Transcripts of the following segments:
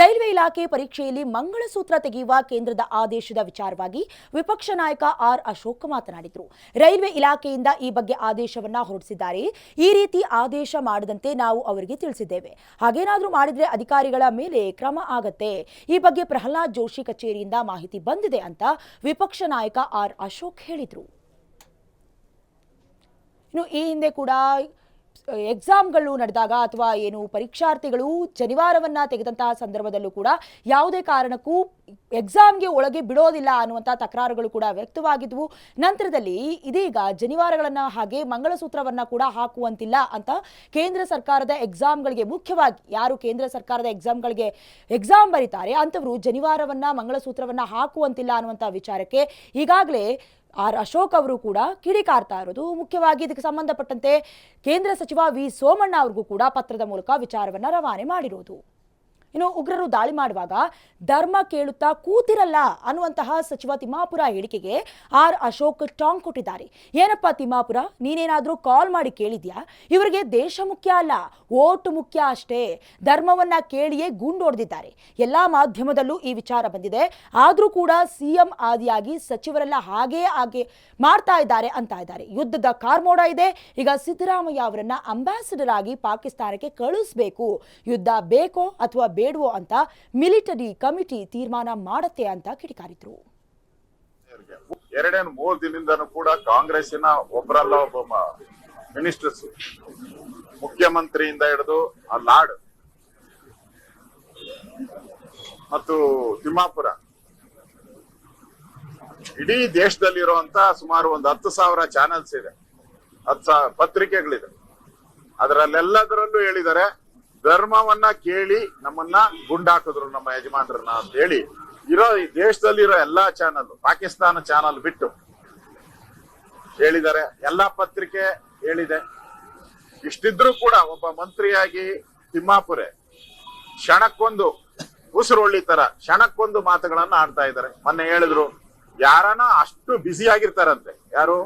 Railway ಇಲಾಖೆ ಪರೀಕ್ಷೆಯಲ್ಲಿ ಮಂಗಳಸೂತ್ರ ತೆಗೆಯುವ ಕೇಂದ್ರದ ಆದೇಶದ ವಿಚಾರವಾಗಿ ವಿಪಕ್ಷ ನಾಯಕ ಆರ್ ಅಶೋಕ್ ಮಾತನಾಡಿದರು. ರೈಲ್ವೆ ಇಲಾಖೆಯಿಂದ ಈ ಬಗ್ಗೆ ಆದೇಶವನ್ನ ಹೊರಡಿಸಿದ್ದಾರೆ. ಈ ರೀತಿ ಆದೇಶ ಮಾಡದಂತೆ ನಾವು ಅವರಿಗೆ ತಿಳಿಸಿದ್ದೇವೆ. ಹಾಗೇನಾದರೂ ಮಾಡಿದ್ರೆ ಅಧಿಕಾರಿಗಳ ಮೇಲೆ ಕ್ರಮ ಆಗತ್ತೆ. ಈ ಬಗ್ಗೆ ಪ್ರಹ್ಲಾದ್ ಜೋಶಿ ಕಚೇರಿಯಿಂದ ಮಾಹಿತಿ ಬಂದಿದೆ ಅಂತ ವಿಪಕ್ಷ ನಾಯಕ ಆರ್ ಅಶೋಕ್ ಹೇಳಿದರು. ಇನ್ನು ಈ ಹಿಂದೆ ಕೂಡ ಎಕ್ಸಾಮ್ಗಳು ನಡೆದಾಗ ಅಥವಾ ಏನು ಪರೀಕ್ಷಾರ್ಥಿಗಳು ಶನಿವಾರವನ್ನ ತೆಗೆದಂತಹ ಸಂದರ್ಭದಲ್ಲೂ ಕೂಡ ಯಾವುದೇ ಕಾರಣಕ್ಕೂ ಎಕ್ಸಾಮ್ಗೆ ಒಳಗೆ ಬಿಡೋದಿಲ್ಲ ಅನ್ನುವಂಥ ತಕರಾರುಗಳು ಕೂಡ ವ್ಯಕ್ತವಾಗಿದ್ವು. ನಂತರದಲ್ಲಿ ಇದೀಗ ಶನಿವಾರಗಳನ್ನ ಹಾಗೆ ಮಂಗಳಸೂತ್ರವನ್ನ ಕೂಡ ಹಾಕುವಂತಿಲ್ಲ ಅಂತ ಕೇಂದ್ರ ಸರ್ಕಾರದ ಎಕ್ಸಾಮ್ಗಳಿಗೆ, ಮುಖ್ಯವಾಗಿ ಯಾರು ಕೇಂದ್ರ ಸರ್ಕಾರದ ಎಕ್ಸಾಮ್ಗಳಿಗೆ ಎಕ್ಸಾಮ್ ಬರೀತಾರೆ ಅಂಥವರು ಶನಿವಾರವನ್ನ ಮಂಗಳಸೂತ್ರವನ್ನ ಹಾಕುವಂತಿಲ್ಲ ಅನ್ನುವಂಥ ವಿಚಾರಕ್ಕೆ ಈಗಾಗಲೇ ಆರ್ ಅಶೋಕ್ ಅವರು ಕೂಡ ಕಿಡಿಕಾರ್ತಾ ಇರೋದು. ಮುಖ್ಯವಾಗಿ ಇದಕ್ಕೆ ಸಂಬಂಧಪಟ್ಟಂತೆ ಕೇಂದ್ರ ಸಚಿವ ವಿ ಸೋಮಣ್ಣ ಅವ್ರಿಗೂ ಕೂಡ ಪತ್ರದ ಮೂಲಕ ವಿಚಾರವನ್ನ ರವಾನೆ ಮಾಡಿರೋದು. ಇನ್ನು ಉಗ್ರರು ದಾಳಿ ಮಾಡುವಾಗ ಧರ್ಮ ಕೇಳುತ್ತಾ ಕೂತಿರಲ್ಲ ಅನ್ನುವಂತಹ ಸಚಿವ ತಿಮ್ಮಾಪುರ ಹೇಳಿಕೆಗೆ ಆರ್ ಅಶೋಕ್ ಟಾಂಗ್ ಕೊಟ್ಟಿದ್ದಾರೆ. ಏನಪ್ಪ ತಿಮ್ಮಾಪುರ, ನೀನೇನಾದರೂ ಕಾಲ್ ಮಾಡಿ ಕೇಳಿದ್ಯಾ? ಇವರಿಗೆ ದೇಶ ಮುಖ್ಯ ಅಲ್ಲ, ಓಟು ಮುಖ್ಯ ಅಷ್ಟೇ. ಧರ್ಮವನ್ನ ಕೇಳಿಯೇ ಗುಂಡೊಡೆದಿದ್ದಾರೆ. ಎಲ್ಲಾ ಮಾಧ್ಯಮದಲ್ಲೂ ಈ ವಿಚಾರ ಬಂದಿದೆ. ಆದರೂ ಕೂಡ ಸಿಎಂ ಆದಿಯಾಗಿ ಸಚಿವರೆಲ್ಲ ಹಾಗೇ ಮಾಡ್ತಾ ಇದ್ದಾರೆ ಅಂತ ಇದ್ದಾರೆ. ಯುದ್ಧದ ಕಾರ್ಮೋಡ ಇದೆ. ಈಗ ಸಿದ್ದರಾಮಯ್ಯ ಅವರನ್ನ ಅಂಬಾಸಿಡರ್ ಆಗಿ ಪಾಕಿಸ್ತಾನಕ್ಕೆ ಕಳಿಸಬೇಕು. ಯುದ್ಧ ಬೇಕೋ ಅಥವಾ ಬೇಡವೋ ಅಂತ ಮಿಲಿಟರಿ ಕಮಿಟಿ ತೀರ್ಮಾನ ಮಾಡತ್ತೆ ಅಂತ ಕಿಡಿಕಾರಿದ್ರು. 2-3 ದಿನದಿಂದನೂ ಕೂಡ ಕಾಂಗ್ರೆಸ್ಸಿನ ಒಬ್ಬರಲ್ಲ ಒಬ್ಬ ಮಿನಿಸ್ಟರ್ಸ್, ಮುಖ್ಯಮಂತ್ರಿಯಿಂದ ಹಿಡಿದು ಲಾರ್ಡ್ ಮತ್ತು ತಿಮ್ಮಾಪುರ, ಇಡೀ ದೇಶದಲ್ಲಿರುವಂತ ಸುಮಾರು ಒಂದು 10,000 ಚಾನೆಲ್ಸ್ ಇದೆ, 10,000 ಪತ್ರಿಕೆಗಳಿದೆ. ಅದರಲ್ಲೆಲ್ಲದರಲ್ಲೂ ಹೇಳಿದ್ದಾರೆ ಧರ್ಮವನ್ನ ಕೇಳಿ ನಮ್ಮನ್ನ ಗುಂಡಾಕಿದ್ರು ನಮ್ಮ ಯಜಮಾನ್ರನ್ನ ಅಂತ ಹೇಳಿ ಈ ದೇಶದಲ್ಲಿರೋ ಎಲ್ಲಾ ಚಾನಲ್, ಪಾಕಿಸ್ತಾನ ಚಾನಲ್ ಬಿಟ್ಟು ಹೇಳಿದ್ದಾರೆ. ಎಲ್ಲಾ ಪತ್ರಿಕೆ ಹೇಳಿದೆ. ಇಷ್ಟಿದ್ರು ಕೂಡ ಒಬ್ಬ ಮಂತ್ರಿಯಾಗಿ ತಿಮ್ಮಾಪುರೆ ಕ್ಷಣಕ್ಕೊಂದು ಉಸಿರೊಳ್ಳಿ ತರ ಕ್ಷಣಕ್ಕೊಂದು ಮಾತುಗಳನ್ನ ಆಡ್ತಾ ಇದ್ದಾರೆ. ಮೊನ್ನೆ ಹೇಳಿದ್ರು ಯಾರನ್ನ ಅಷ್ಟು ಬ್ಯುಸಿ ಆಗಿರ್ತಾರಂತೆ, ಯಾರು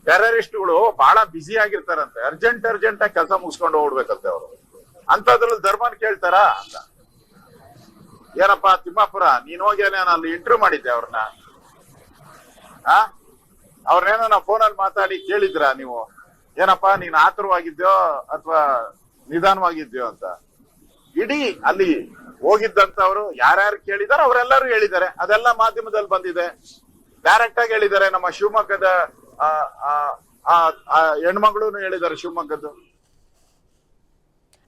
ಟೆರರಿಸ್ಟ್ಗಳು ಬಹಳ ಬ್ಯುಸಿ ಆಗಿರ್ತಾರಂತೆ, ಅರ್ಜೆಂಟ್ ಆಗಿ ಕೆಲಸ ಮುಗಿಸ್ಕೊಂಡು ಹೋಗ್ಬೇಕಂತೆ ಅವರು. ಅಂತದ್ರಲ್ಲಿ ಧರ್ಮನ್ ಕೇಳ್ತಾರ ಅಂತ. ಏನಪ್ಪಾ ತಿಮ್ಮಾಪುರ, ನೀನ್ ಹೋಗಿ ನಾನು ಅಲ್ಲಿ ಇಂಟರ್ವ್ಯೂ ಮಾಡಿದ್ದೆ ಅವ್ರನ್ನ, ಅವ್ರನ್ನೇನೋ ಫೋನಲ್ಲಿ ಮಾತಾಡಿ ಕೇಳಿದ್ರ ನೀವು, ಏನಪ್ಪಾ ನೀನ್ ಆತುರವಾಗಿದ್ಯೋ ಅಥವಾ ನಿಧಾನವಾಗಿದ್ಯೋ ಅಂತ. ಇಡೀ ಅಲ್ಲಿ ಹೋಗಿದ್ದಂತವ್ರು ಯಾರ್ಯಾರು ಕೇಳಿದಾರೆ ಅವರೆಲ್ಲರೂ ಹೇಳಿದ್ದಾರೆ. ಅದೆಲ್ಲ ಮಾಧ್ಯಮದಲ್ಲಿ ಬಂದಿದೆ. ಡೈರೆಕ್ಟ್ ಆಗಿ ಹೇಳಿದ್ದಾರೆ. ನಮ್ಮ ಶಿವಮೊಗ್ಗದ ಹೆಣ್ಮಗಳು ಹೇಳಿದ್ದಾರೆ ಶಿವಮೊಗ್ಗದ್ದು.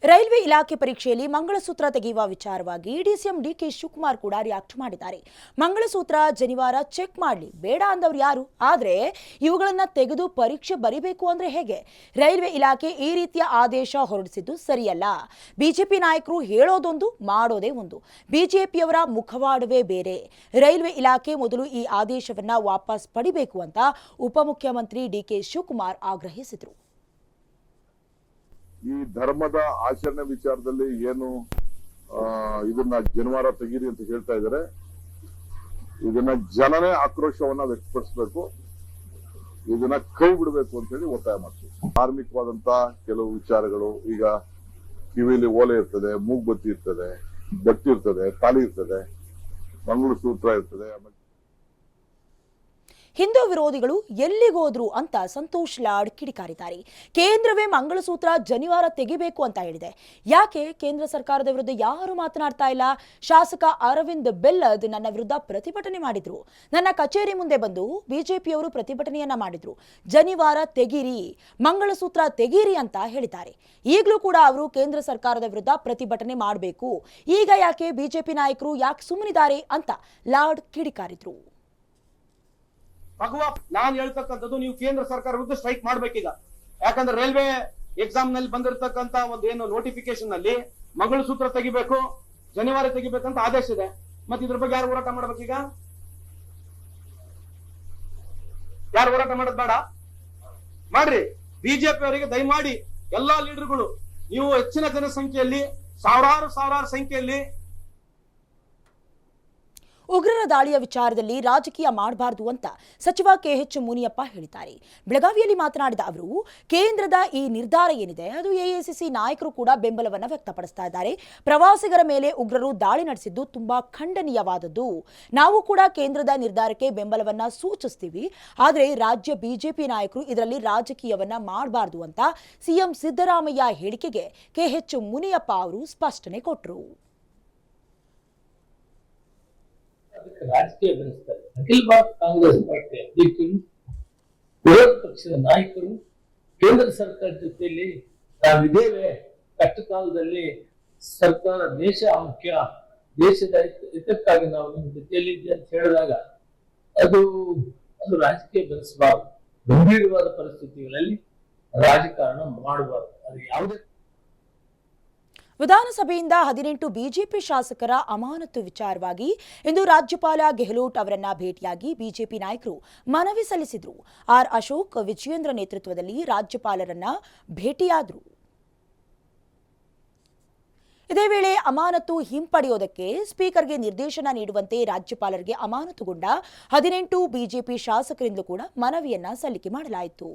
ರೈಲ್ವೆ ಇಲಾಖೆ ಪರೀಕ್ಷೆಯಲ್ಲಿ ಮಂಗಳಸೂತ್ರ ತೆಗೆಯುವ ವಿಚಾರವಾಗಿ ಡಿಸಿಎಂ ಡಿಕೆ ಶಿವಕುಮಾರ್ ಕೂಡ ರಿಯಾಕ್ಟ್ ಮಾಡಿದ್ದಾರೆ. ಮಂಗಳಸೂತ್ರ ಶನಿವಾರ ಚೆಕ್ ಮಾಡಲಿ, ಬೇಡ ಅಂದವ್ರು ಯಾರು? ಆದರೆ ಇವುಗಳನ್ನ ತೆಗೆದು ಪರೀಕ್ಷೆ ಬರಿಬೇಕು ಅಂದ್ರೆ ಹೇಗೆ? ರೈಲ್ವೆ ಇಲಾಖೆ ಈ ರೀತಿಯ ಆದೇಶ ಹೊರಡಿಸಿದ್ದು ಸರಿಯಲ್ಲ. ಬಿಜೆಪಿ ನಾಯಕರು ಹೇಳೋದೊಂದು, ಮಾಡೋದೇ ಒಂದು. ಬಿಜೆಪಿಯವರ ಮುಖವಾಡವೇ ಬೇರೆ. ರೈಲ್ವೆ ಇಲಾಖೆ ಮೊದಲು ಈ ಆದೇಶವನ್ನ ವಾಪಸ್ ಪಡಿಬೇಕು ಅಂತ ಉಪಮುಖ್ಯಮಂತ್ರಿ ಡಿಕೆ ಶಿವಕುಮಾರ್ ಆಗ್ರಹಿಸಿದರು. ಈ ಧರ್ಮದ ಆಚರಣೆ ವಿಚಾರದಲ್ಲಿ ಏನು ಇದನ್ನ ಶನಿವಾರ ತೆಗೀರಿ ಅಂತ ಹೇಳ್ತಾ ಇದ್ದಾರೆ, ಇದನ್ನ ಜನನೇ ಆಕ್ರೋಶವನ್ನ ವ್ಯಕ್ತಪಡಿಸಬೇಕು, ಇದನ್ನ ಕೈ ಬಿಡಬೇಕು ಅಂತ ಹೇಳಿ ಒತ್ತಾಯ ಮಾಡ್ತೀವಿ. ಧಾರ್ಮಿಕವಾದಂತ ಕೆಲವು ವಿಚಾರಗಳು, ಈಗ ಕಿವಿಯಲ್ಲಿ ಓಲೆ ಇರ್ತದೆ, ಮೂಗ್ಬತ್ತಿ ಇರ್ತದೆ, ಬಟ್ಟಿ ಇರ್ತದೆ, ತಾಲಿ ಇರ್ತದೆ, ಮಂಗಳಸೂತ್ರ ಇರ್ತದೆ. ಹಿಂದೂ ವಿರೋಧಿಗಳು ಎಲ್ಲಿಗೋದ್ರು ಅಂತ ಸಂತೋಷ್ ಲಾಡ್ ಕಿಡಿಕಾರಿದ್ದಾರೆ. ಕೇಂದ್ರವೇ ಮಂಗಳಸೂತ್ರ ಶನಿವಾರ ತೆಗಿಬೇಕು ಅಂತ ಹೇಳಿದೆ. ಯಾಕೆ ಕೇಂದ್ರ ಸರ್ಕಾರದ ವಿರುದ್ಧ ಯಾರು ಮಾತನಾಡ್ತಾ ಇಲ್ಲ? ಶಾಸಕ ಅರವಿಂದ್ ಬೆಲ್ಲದ್ ನನ್ನ ವಿರುದ್ಧ ಪ್ರತಿಭಟನೆ ಮಾಡಿದ್ರು. ನನ್ನ ಕಚೇರಿ ಮುಂದೆ ಬಂದು ಬಿಜೆಪಿಯವರು ಪ್ರತಿಭಟನೆಯನ್ನ ಮಾಡಿದ್ರು. ಶನಿವಾರ ತೆಗೀರಿ, ಮಂಗಳಸೂತ್ರ ತೆಗೀರಿ ಅಂತ ಹೇಳಿದ್ದಾರೆ. ಈಗಲೂ ಕೂಡ ಅವರು ಕೇಂದ್ರ ಸರ್ಕಾರದ ವಿರುದ್ಧ ಪ್ರತಿಭಟನೆ ಮಾಡಬೇಕು. ಈಗ ಯಾಕೆ ಬಿಜೆಪಿ ನಾಯಕರು ಯಾಕೆ ಸುಮ್ಮನಿದ್ದಾರೆ ಅಂತ ಲಾಡ್ ಕಿಡಿಕಾರಿದ್ರು. ಭಗವಾ ನಾನು ಹೇಳ್ತಕ್ಕಂಥದ್ದು, ನೀವು ಕೇಂದ್ರ ಸರ್ಕಾರ ವಿರುದ್ಧ ಸ್ಟ್ರೈಕ್ ಮಾಡ್ಬೇಕೀಗ. ಯಾಕಂದ್ರೆ ರೈಲ್ವೆ ಎಕ್ಸಾಮ್ ನಲ್ಲಿ ಬಂದಿರತಕ್ಕಂತ ಒಂದು ಏನು ನೋಟಿಫಿಕೇಶನ್ ನಲ್ಲಿ ಮಂಗಳಸೂತ್ರ ತೆಗಿಬೇಕು, ಶನಿವಾರ ತೆಗಿಬೇಕಂತ ಆದೇಶ ಇದೆ. ಮತ್ತೆ ಇದ್ರ ಬಗ್ಗೆ ಯಾರು ಹೋರಾಟ ಮಾಡ್ಬೇಕೀಗ? ಯಾರು ಹೋರಾಟ ಮಾಡೋದ್ ಬೇಡ? ಮಾಡ್ರಿ. ಬಿಜೆಪಿ ಅವರಿಗೆ ದಯಮಾಡಿ ಎಲ್ಲಾ ಲೀಡರ್ಗಳು, ನೀವು ಹೆಚ್ಚಿನ ಜನಸಂಖ್ಯೆಯಲ್ಲಿ ಸಾವಿರಾರು ಸಂಖ್ಯೆಯಲ್ಲಿ ಉಗ್ರರ ದಾಳಿಯ ವಿಚಾರದಲ್ಲಿ ರಾಜಕೀಯ ಮಾಡಬಾರದು ಅಂತ ಸಚಿವ ಕೆಎಚ್ ಮುನಿಯಪ್ಪ ಹೇಳಿದ್ದಾರೆ. ಬೆಳಗಾವಿಯಲ್ಲಿ ಮಾತನಾಡಿದ ಅವರು, ಕೇಂದ್ರದ ಈ ನಿರ್ಧಾರ ಏನಿದೆ ಅದು ಎಐಸಿಸಿ ನಾಯಕರು ಕೂಡ ಬೆಂಬಲವನ್ನು ವ್ಯಕ್ತಪಡಿಸ್ತಾ ಇದ್ದಾರೆ. ಪ್ರವಾಸಿಗರ ಮೇಲೆ ಉಗ್ರರು ದಾಳಿ ನಡೆಸಿದ್ದು ತುಂಬಾ ಖಂಡನೀಯವಾದದ್ದು. ನಾವು ಕೂಡ ಕೇಂದ್ರದ ನಿರ್ಧಾರಕ್ಕೆ ಬೆಂಬಲವನ್ನ ಸೂಚಿಸ್ತೀವಿ. ಆದರೆ ರಾಜ್ಯ ಬಿಜೆಪಿ ನಾಯಕರು ಇದರಲ್ಲಿ ರಾಜಕೀಯವನ್ನ ಮಾಡಬಾರದು ಅಂತ ಸಿಎಂ ಸಿದ್ದರಾಮಯ್ಯ ಹೇಳಿಕೆಗೆ ಕೆಎಚ್ ಮುನಿಯಪ್ಪ ಅವರು ಸ್ಪಷ್ಟನೆ ಕೊಟ್ಟರು. ಅದಕ್ಕೆ ರಾಜಕೀಯ ಬೆಳೆಸ್ತಾರೆ. ಅಖಿಲ ಭಾರತ ಕಾಂಗ್ರೆಸ್ ಪಾರ್ಟಿ ಅಧ್ಯಕ್ಷರು, ವಿರೋಧ ಪಕ್ಷದ ನಾಯಕರು, ಕೇಂದ್ರ ಸರ್ಕಾರದ ಜೊತೆಯಲ್ಲಿ ನಾವಿದ್ದೇವೆ, ಕಷ್ಟ ಕಾಲದಲ್ಲಿ ಸರ್ಕಾರ ದೇಶ ಮುಖ್ಯ, ದೇಶದ ಹಿತಕ್ಕಾಗಿ ನಾವು ನಿಮ್ಮ ಜೊತೆಯಲ್ಲಿ ಅಂತ ಹೇಳಿದಾಗ ಅದು ರಾಜಕೀಯ ಬೆಳೆಸಬಾರದು. ಗಂಭೀರವಾದ ಪರಿಸ್ಥಿತಿಗಳಲ್ಲಿ ರಾಜಕಾರಣ ಮಾಡಬಾರದು. ಅದು ಯಾವುದೇ ವಿಧಾನಸಭೆಯಿಂದ 18 ಬಿಜೆಪಿ ಶಾಸಕರ ಅಮಾನತು ವಿಚಾರವಾಗಿ ಇಂದು ರಾಜ್ಯಪಾಲ ಗೆಹ್ಲೋಟ್ ಅವರನ್ನ ಭೇಟಿಯಾಗಿ ಬಿಜೆಪಿ ನಾಯಕರು ಮನವಿ ಸಲ್ಲಿಸಿದರು. ಆರ್ ಅಶೋಕ್, ವಿಜಯೇಂದ್ರ ನೇತೃತ್ವದಲ್ಲಿ ರಾಜ್ಯಪಾಲರನ್ನ ಭೇಟಿಯಾದರು. ಇದೇ ವೇಳೆ ಅಮಾನತು ಹಿಂಪಡೆಯೋದಕ್ಕೆ ಸ್ಪೀಕರ್ಗೆ ನಿರ್ದೇಶನ ನೀಡುವಂತೆ ರಾಜ್ಯಪಾಲರಿಗೆ ಅಮಾನತುಗೊಂಡ 18 ಬಿಜೆಪಿ ಶಾಸಕರಿಂದಲೂ ಕೂಡ ಮನವಿಯನ್ನ ಸಲ್ಲಿಕೆ ಮಾಡಲಾಯಿತು.